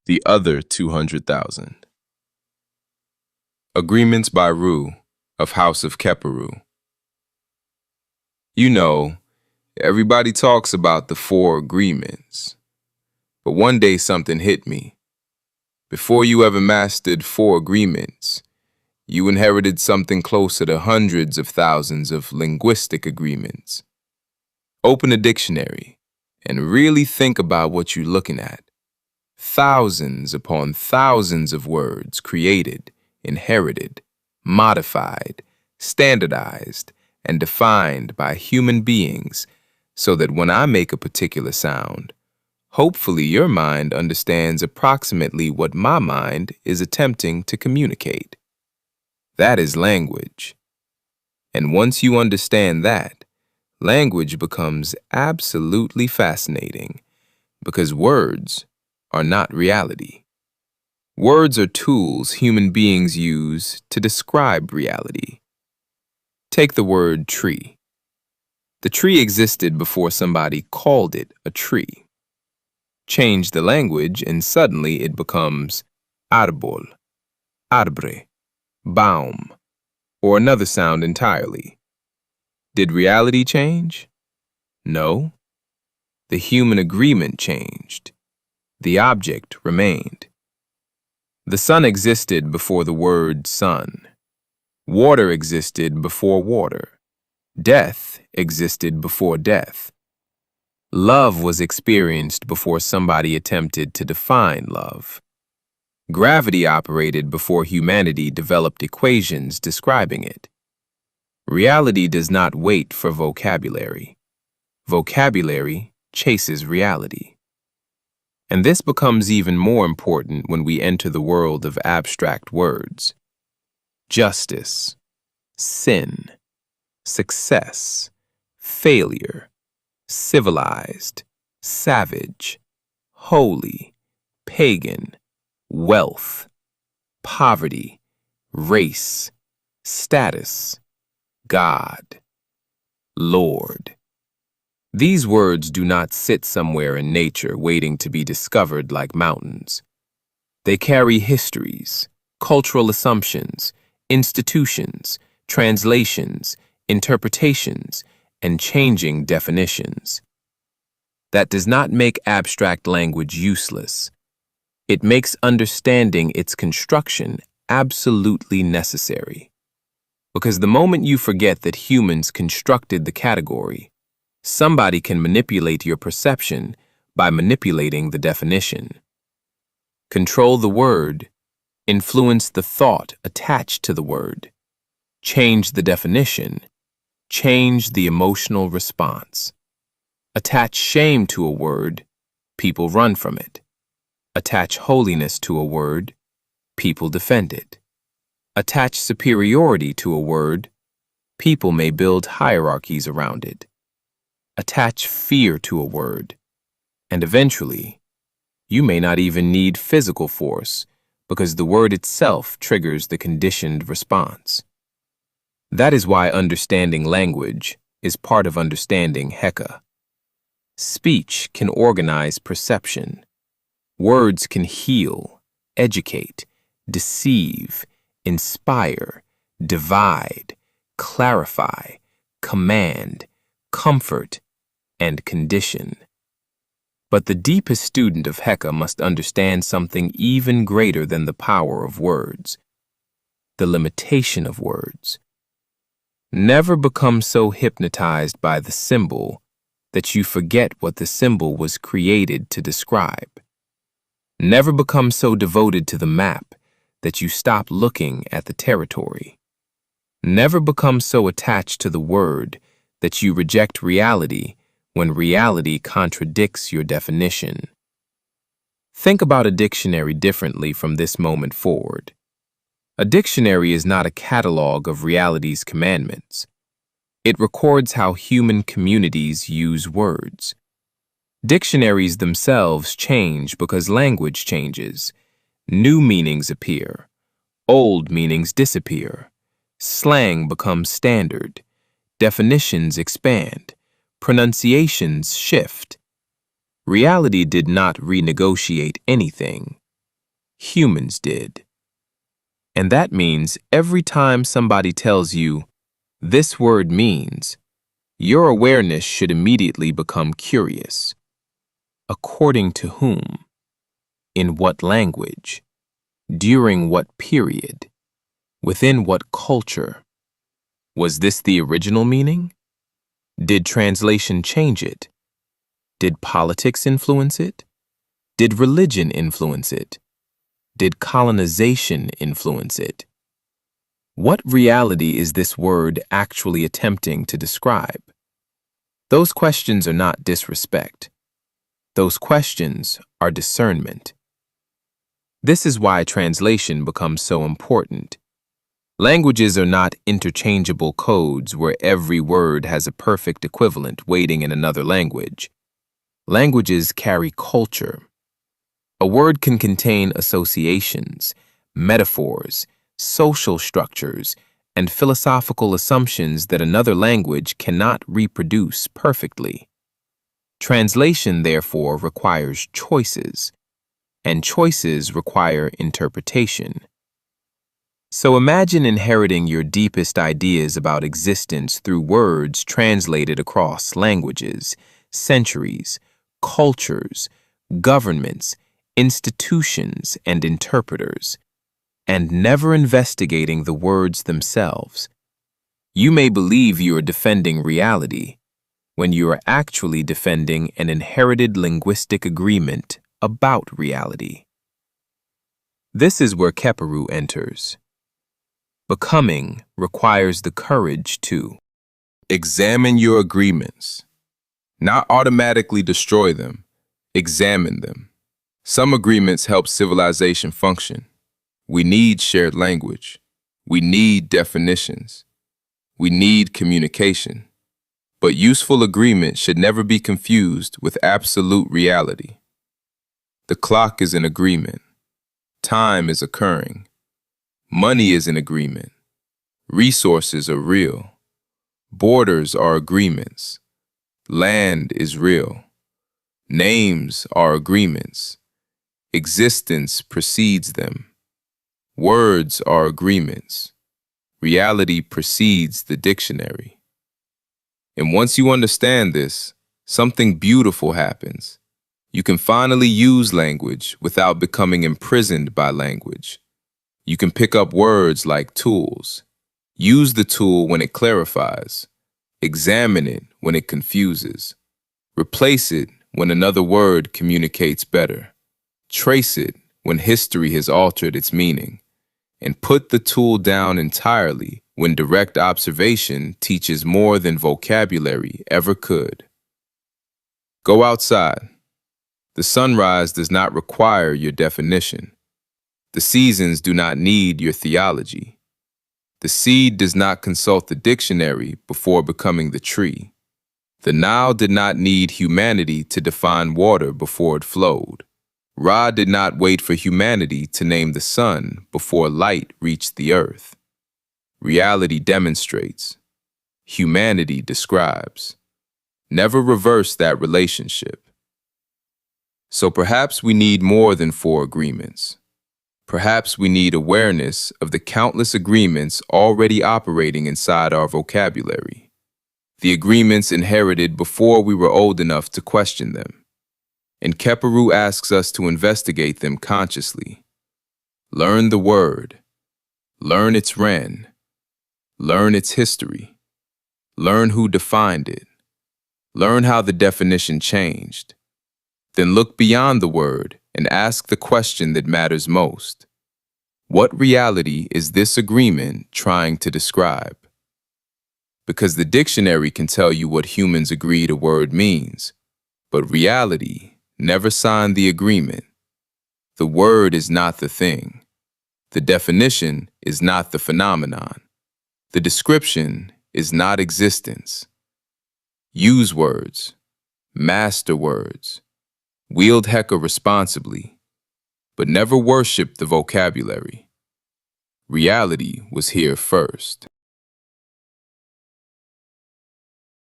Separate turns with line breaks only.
the other 200,000. Agreements by Ru of House of Kheperu. You know, everybody talks about the 4 agreements. But one day something hit me. Before you ever mastered 4 agreements, you inherited something closer to hundreds of thousands of linguistic agreements. Open a dictionary and really think about what you're looking at. Thousands upon thousands of words created, inherited, modified, standardized, and defined by human beings so that when I make a particular sound, hopefully your mind understands approximately what my mind is attempting to communicate. That is language. And once you understand that, language becomes absolutely fascinating because words are not reality. Words are tools human beings use to describe reality. Take the word tree. The tree existed before somebody called it a tree. Change the language and suddenly it becomes árbol, arbre, baum, or another sound entirely. Did reality change? No. The human agreement changed. The object remained. The sun existed before the word sun. Water existed before water. Death existed before death. Love was experienced before somebody attempted to define love. Gravity operated before humanity developed equations describing it. Reality does not wait for vocabulary. Vocabulary chases reality. And this becomes even more important when we enter the world of abstract words. Justice, sin, success, failure, civilized, savage, holy, pagan, wealth, poverty, race, status, God, Lord. These words do not sit somewhere in nature waiting to be discovered like mountains. They carry histories, cultural assumptions, institutions, translations, interpretations, and changing definitions. That does not make abstract language useless. It makes understanding its construction absolutely necessary. Because the moment you forget that humans constructed the category, somebody can manipulate your perception by manipulating the definition. Control the word, influence the thought attached to the word, change the definition, change the emotional response. Attach shame to a word, people run from it. Attach holiness to a word, people defend it. Attach superiority to a word, people may build hierarchies around it. Attach fear to a word, and eventually, you may not even need physical force because the word itself triggers the conditioned response. That is why understanding language is part of understanding Heka. Speech can organize perception. Words can heal, educate, deceive, inspire, divide, clarify, command, comfort, and condition. But the deepest student of Heka must understand something even greater than the power of words, the limitation of words. Never become so hypnotized by the symbol that you forget what the symbol was created to describe. Never become so devoted to the map that you stop looking at the territory. Never become so attached to the word that you reject reality when reality contradicts your definition. Think about a dictionary differently from this moment forward. A dictionary is not a catalog of reality's commandments. It records how human communities use words. Dictionaries themselves change because language changes. New meanings appear. Old meanings disappear. Slang becomes standard. Definitions expand. Pronunciations shift. Reality did not renegotiate anything. humans did. And that means every time somebody tells you, this word means, your awareness should immediately become curious. According to whom? In what language? During what period? Within what culture? Was this the original meaning? Did translation change it? Did politics influence it? Did religion influence it? Did colonization influence it? What reality is this word actually attempting to describe? Those questions are not disrespect. Those questions are discernment. This is why translation becomes so important. Languages are not interchangeable codes where every word has a perfect equivalent waiting in another language. Languages carry culture. A word can contain associations, metaphors, social structures, and philosophical assumptions that another language cannot reproduce perfectly. Translation, therefore, requires choices, and choices require interpretation. So imagine inheriting your deepest ideas about existence through words translated across languages, centuries, cultures, governments, institutions, and interpreters, and never investigating the words themselves. You may believe you are defending reality when you are actually defending an inherited linguistic agreement about reality. This is where Kheperu enters. Becoming requires the courage to examine your agreements, not automatically destroy them, examine them. Some agreements help civilization function. We need shared language. We need definitions. We need communication. But useful agreement should never be confused with absolute reality. The clock is an agreement. Time is occurring. Money is an agreement. Resources are real. Borders are agreements. Land is real. Names are agreements. Existence precedes them. Words are agreements. Reality precedes the dictionary. And once you understand this, something beautiful happens. You can finally use language without becoming imprisoned by language. You can pick up words like tools. Use the tool when it clarifies. Examine it when it confuses. Replace it when another word communicates better. Trace it when history has altered its meaning. And put the tool down entirely when direct observation teaches more than vocabulary ever could. Go outside. The sunrise does not require your definition. The seasons do not need your theology. The seed does not consult the dictionary before becoming the tree. The Nile did not need humanity to define water before it flowed. Ra did not wait for humanity to name the sun before light reached the earth. Reality demonstrates. Humanity describes. Never reverse that relationship. So perhaps we need more than 4 agreements. Perhaps we need awareness of the countless agreements already operating inside our vocabulary. The agreements inherited before we were old enough to question them. And Kheperu asks us to investigate them consciously. Learn the word. Learn its ren. Learn its history. Learn who defined it. Learn how the definition changed. Then look beyond the word and ask the question that matters most. What reality is this agreement trying to describe? Because the dictionary can tell you what humans agreed a word means, but reality never signed the agreement. The word is not the thing. The definition is not the phenomenon. The description is not existence. Use words. Master words. Wield Heka responsibly, but never worship the vocabulary. Reality was here first.